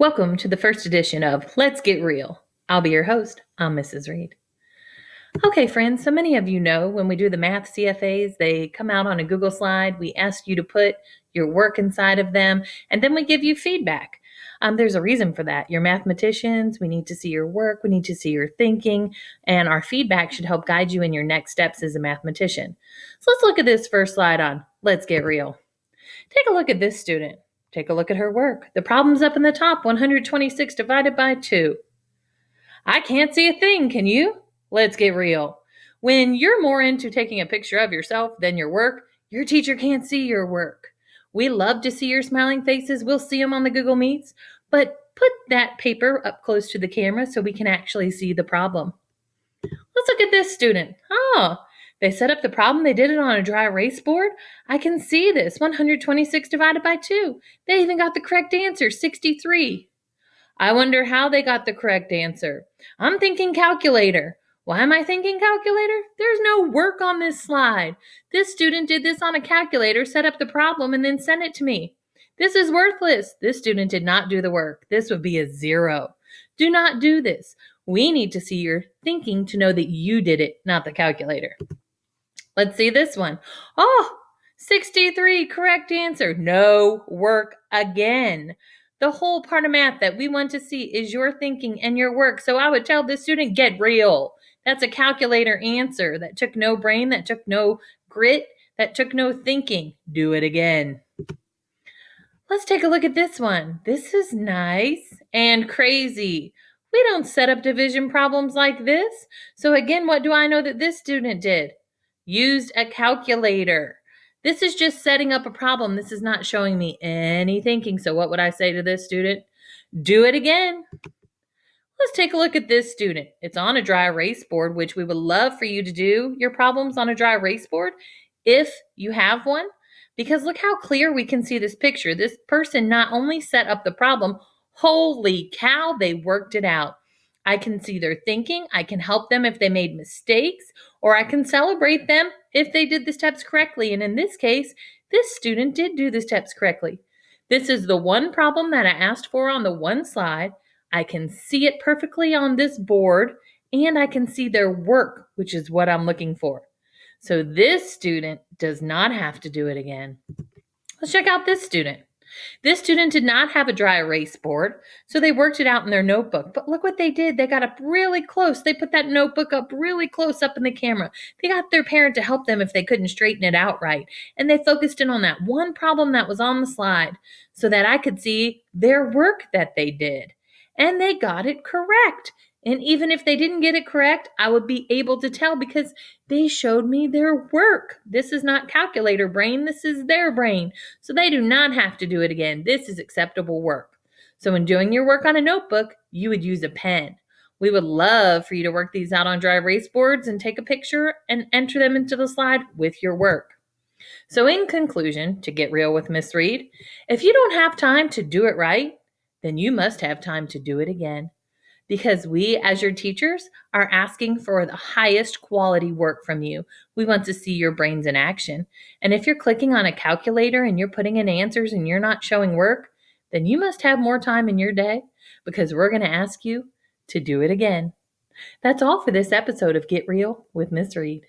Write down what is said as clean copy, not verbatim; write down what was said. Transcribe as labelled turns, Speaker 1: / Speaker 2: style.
Speaker 1: Welcome to the first edition of Let's Get Real. I'll be your host. I'm Mrs. Reed. Okay, friends, so many of you know when we do the math CFAs, they come out on a Google slide. We ask you to put your work inside of them, and then we give you feedback. There's a reason for that. You're mathematicians. We need to see your work. We need to see your thinking, and our feedback should help guide you in your next steps as a mathematician. So let's look at this first slide on Let's Get Real. Take a look at this student. Take a look at her work. The problem's up in the top, 126 divided by 2. I can't see a thing, can you? Let's get real. When you're more into taking a picture of yourself than your work, your teacher can't see your work. We love to see your smiling faces. We'll see them on the Google Meets, but put that paper up close to the camera so we can actually see the problem. Let's look at this student. Oh, they set up the problem. They did it on a dry erase board. I can see this. 126 divided by 2. They even got the correct answer, 63. I wonder how they got the correct answer. I'm thinking calculator. Why am I thinking calculator? There's no work on this slide. This student did this on a calculator, set up the problem, and then sent it to me. This is worthless. This student did not do the work. This would be a 0. Do not do this. We need to see your thinking to know that you did it, not the calculator. Let's see this one. Oh, 63, correct answer. No work again. The whole part of math that we want to see is your thinking and your work. So I would tell this student, get real. That's a calculator answer. That took no brain, that took no grit, that took no thinking. Do it again. Let's take a look at this one. This is nice and crazy. We don't set up division problems like this. So again, what do I know that this student did? Used a calculator. This is just setting up a problem. This is not showing me any thinking. So what would I say to this student? Do it again. Let's take a look at this student. It's on a dry erase board, which we would love for you to do your problems on a dry erase board if you have one, because look how clear we can see this picture. This person not only set up the problem, holy cow, they worked it out. I can see their thinking. I can help them if they made mistakes, or I can celebrate them if they did the steps correctly. And in this case, this student did do the steps correctly. This is the one problem that I asked for on the one slide. I can see it perfectly on this board, and I can see their work, which is what I'm looking for. So this student does not have to do it again. Let's check out this student. This student did not have a dry erase board, so they worked it out in their notebook. But look what they did. They got up really close. They put that notebook up really close up in the camera. They got their parent to help them if they couldn't straighten it out right. And they focused in on that one problem that was on the slide so that I could see their work that they did. And they got it correct. And even if they didn't get it correct, I would be able to tell because they showed me their work. This is not calculator brain. This is their brain. So they do not have to do it again. This is acceptable work. So when doing your work on a notebook, you would use a pen. We would love for you to work these out on dry erase boards and take a picture and enter them into the slide with your work. So in conclusion, to get real with Miss Reed, if you don't have time to do it right, then you must have time to do it again. Because we, as your teachers, are asking for the highest quality work from you. We want to see your brains in action. And if you're clicking on a calculator and you're putting in answers and you're not showing work, then you must have more time in your day because we're going to ask you to do it again. That's all for this episode of Get Real with Miss Reed.